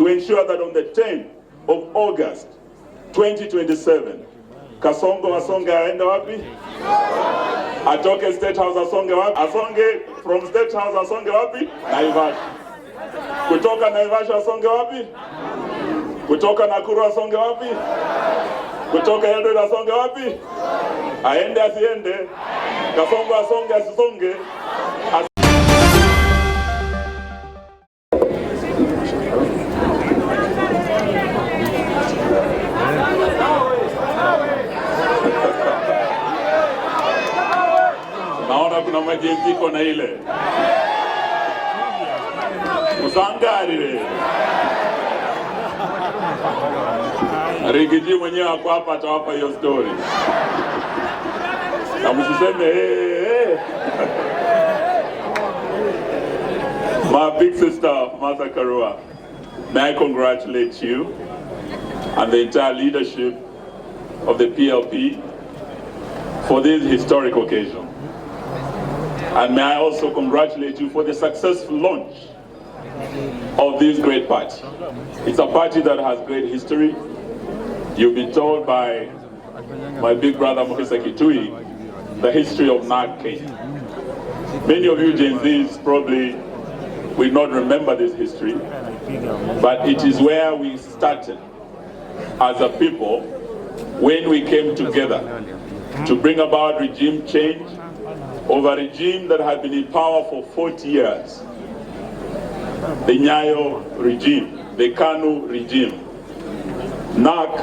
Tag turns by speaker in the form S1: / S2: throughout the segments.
S1: to ensure that on the 10th of August 2027, Kasongo asonge aende wapi? Atoke State House asonge wapi? Asonge from State House asonge wapi? Naivasha. Kutoka Naivasha asonge wapi? Kutoka Nakuru asonge wapi? Kutoka Eldoret asonge wapi? Aende asiende? Kasongo asonge asisonge? Naona kuna majenziko na ile usangarire Rigiji mwenyewe ako hapa atawapa hiyo story. Na msiseme My big sister Martha Karua, may I congratulate you and the entire leadership of the PLP for this historic occasion. And may I also congratulate you for the successful launch of this great party. It's a party that has great history. You've been told by my big brother Mukisa Kitui the history of NARC Kenya. Many of you Gen Zs probably will not remember this history, but it is where we started as a people when we came together to bring about regime change over a regime that had been in power for 40 years. The Nyayo regime, the Kanu regime. NARC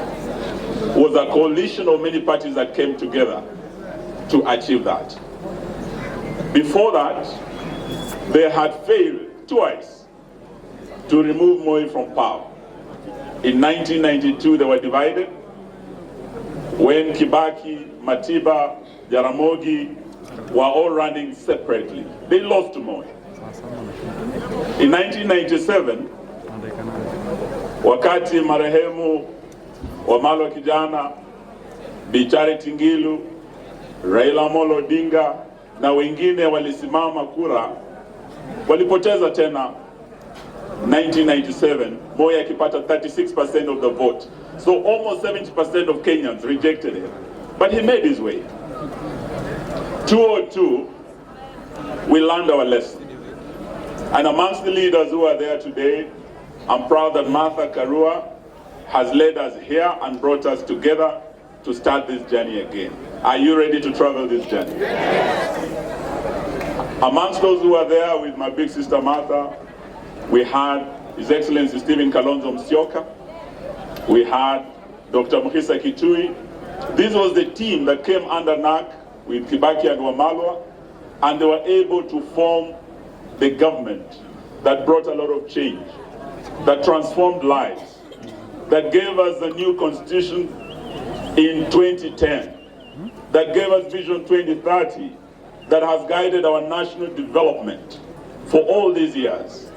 S1: was a coalition of many parties that came together to achieve that. Before that, they had failed twice to remove Moi from power. In 1992, they were divided. When Kibaki, Matiba, Jaramogi were all running separately, they lost to Moi. In 1997, wakati marehemu Wamalwa kijana, Bichari Tingilu, Raila Amolo Odinga na wengine walisimama kura, walipoteza tena 1997, Moi akipata 36% of the vote. So almost 70% of Kenyans rejected him. But he made his way. 2002, we learned our lesson. And amongst the leaders who are there today, I'm proud that Martha Karua has led us here and brought us together to start this journey again. Are you ready to travel this journey? Yes. Amongst those who are there with my big sister Martha, we had His Excellency Stephen Kalonzo Musyoka, we had Dr. Mukisa Kitui. This was the team that came under NARC with Kibaki and Wamalwa, and they were able to form the government that brought a lot of change, that transformed lives, that gave us a new constitution in 2010, that gave us Vision 2030, that has guided our national development for all these years.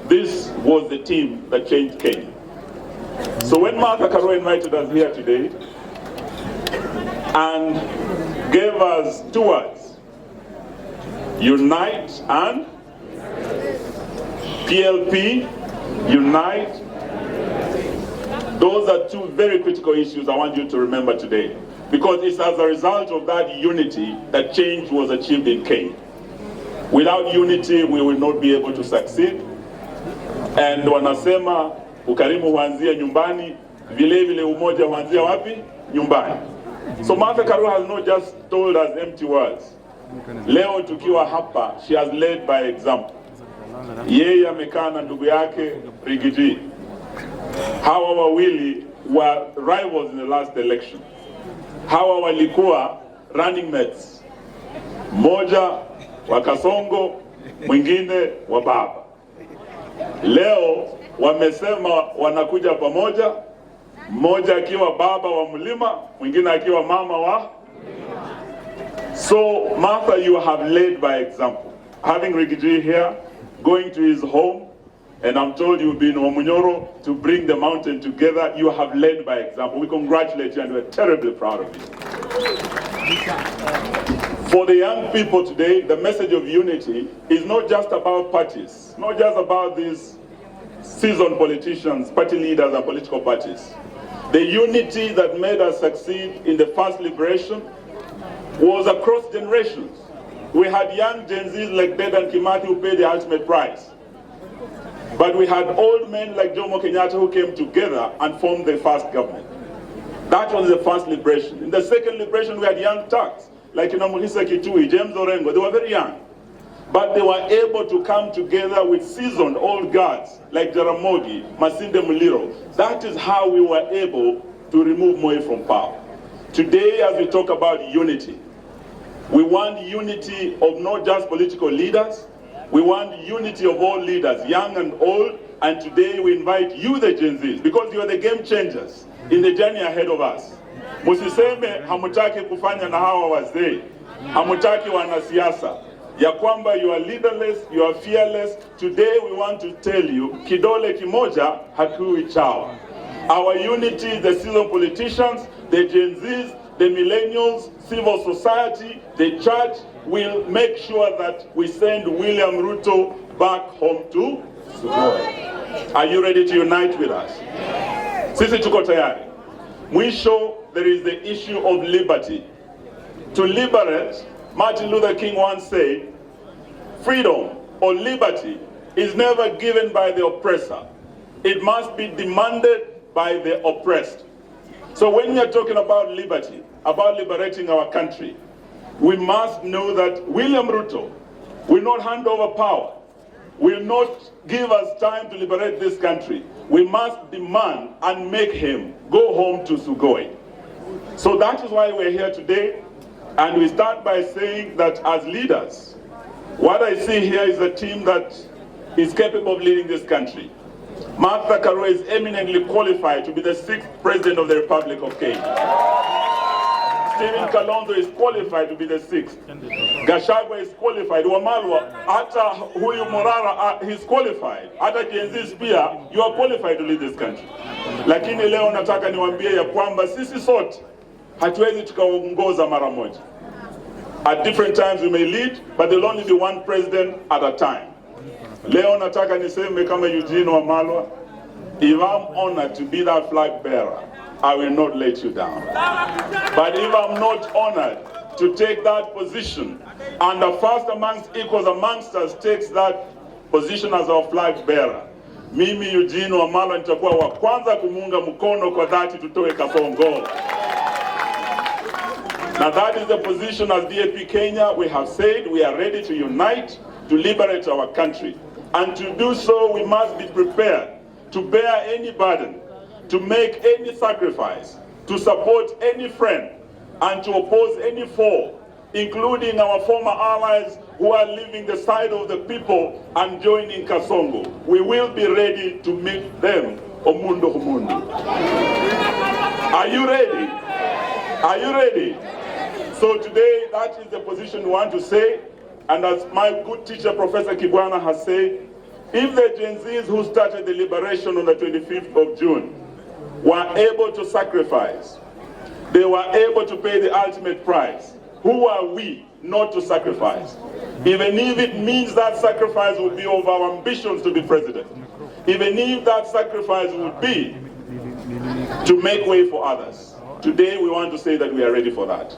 S1: This was the team that changed Kenya. So when Martha Karua invited us here today and gave us two words, unite and PLP, unite. Those are two very critical issues I want you to remember today, because it's as a result of that unity that change was achieved in Kenya. Without unity, we will not be able to succeed. And wanasema ukarimu huanzia nyumbani, vile vile umoja huanzia wapi? Nyumbani. So Martha Karua has not just told us empty words. Leo tukiwa hapa, she has led by example. Yeye amekaa na ndugu yake Rigiji. Hawa wawili were rivals in the last election. Hawa walikuwa running mates. Moja wa Kasongo, mwingine wa baba. Leo wamesema wanakuja pamoja, mmoja akiwa baba wa mlima, mwingine akiwa mama wa. So Martha, you have led by example. Having Rigiji here, going to his home, and I'm told you've been Wamunyoro to bring the mountain together. You have led by example. We congratulate you and we're terribly proud of you. For the young people today, the message of unity is not just about parties, not just about these seasoned politicians, party leaders and political parties. The unity that made us succeed in the first liberation was across generations. We had young Gen Zs like Dedan Kimathi who paid the ultimate price. But we had old men like Jomo Kenyatta who came together and formed the first government. That was the first liberation. In the second liberation, we had young Turks like Mulisa Kitui, James Orengo. They were very young. But they were able to come together with seasoned old guards like Jaramogi, Masinde Muliro. That is how we were able to remove Moi from power. Today, as we talk about unity, we want unity of not just political leaders, we want unity of all leaders, young and old, and today we invite you, the Gen Zs, because you are the game changers in the journey ahead of us. Musiseme hamutaki kufanya na hawa wazee, hamutaki wanasiasa, ya kwamba you are leaderless, you are fearless. Today we want to tell you, kidole kimoja hakiui chawa. Our unity, the seasoned politicians, the Gen Zs, the millennials, civil society, the church, will make sure that we send William Ruto back home to Sugoi. Are you ready to unite with us? Sisi tuko tayari. Mwisho, there is the issue of liberty. To liberate, Martin Luther King once said, freedom or liberty is never given by the oppressor. It must be demanded by the oppressed. So when we are talking about liberty, about liberating our country, we must know that William Ruto will not hand over power, will not give us time to liberate this country. We must demand and make him go home to Sugoi. So that is why we're here today, and we start by saying that as leaders, what I see here is a team that is capable of leading this country. Martha Karua is eminently qualified to be the 6th President of the Republic of Kenya. Stephen Kalonzo is qualified to be the 6th. Gachagua is qualified. Wamalwa, hata huyu Morara, he's qualified. Hata Gen Zs pia, you are qualified to lead this country. Lakini leo nataka niwaambie ya kwamba sisi sote hatuwezi tukaongoza mara moja. At different times we may lead, but there will only be one president at a time. Leo nataka niseme kama Eugene Wamalwa, if I'm honored to be that flag bearer, I will not let you down. But if I'm not honored to take that position, and the first amongst equals amongst us takes that position as our flag bearer, mimi Eugene Wamalwa nitakuwa wa kwanza kumunga mkono kwa dhati tutoe Kasongo. Now that is the position as DAP Kenya. We have said we are ready to unite to liberate our country. And to do so, we must be prepared to bear any burden, to make any sacrifice, to support any friend, and to oppose any foe, including our former allies who are leaving the side of the people and joining Kasongo. We will be ready to meet them. Omundo Humundo. Are you ready? Are you ready? So today, that is the position we want to say. And as my good teacher, Professor Kibwana, has said, if the Gen Zs who started the liberation on the 25th of June were able to sacrifice, they were able to pay the ultimate price, who are we not to sacrifice? Even if it means that sacrifice would be of our ambitions to be president, even if that sacrifice would be to make way for others. Today we want to say that we are ready for that.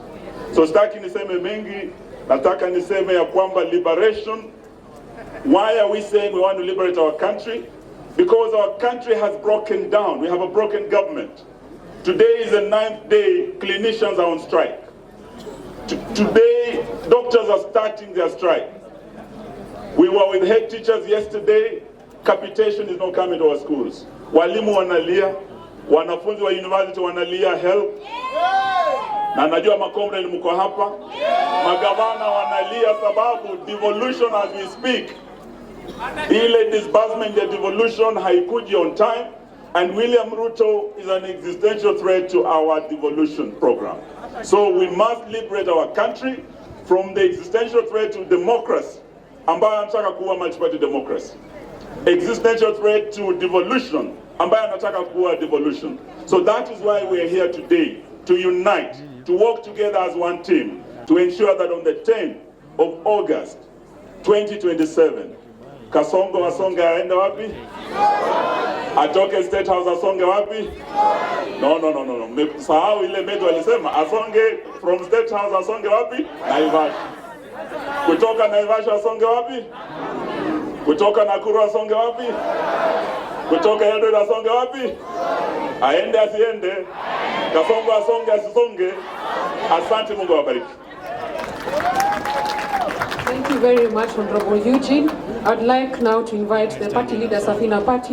S1: So sitaki niseme mengi, nataka niseme ya kwamba liberation. Why are we saying we want to liberate our country? Because our country has broken down. We have a broken government. Today is the 9th day clinicians are on strike. Today, doctors are starting their strike. We were with head teachers yesterday. Capitation is not coming to our schools. Walimu wanalia, wanafunzi wa university wanalia help. Na najua makomrade mko hapa. Magavana wanalia sababu devolution as we speak. Ile disbursement ya devolution haikuji on time, and William Ruto is an existential threat to our devolution program. So we must liberate our country from the existential threat to democracy, ambayo anataka kuwa multi-party democracy. Existential threat to devolution, ambayo anataka kuwa devolution. So that is why we are here today, to unite, to work together as one team, to ensure that on the 10th of August, 2027, Kasongo asonge aende wapi? Atoke State House asonge wapi? No. Sahau ile medo alisema asonge from State House asonge wapi? Naivasha. Kutoka Naivasha asonge wapi? Kutoka Nakuru asonge wapi? Kutoka Eldoret asonge wapi? Aende asiende? Kasongo asonge asisonge? Asante, Mungu awabariki.
S2: Thank you very much, Honorable Eugene. I'd like now to invite the party leader, Safina Party.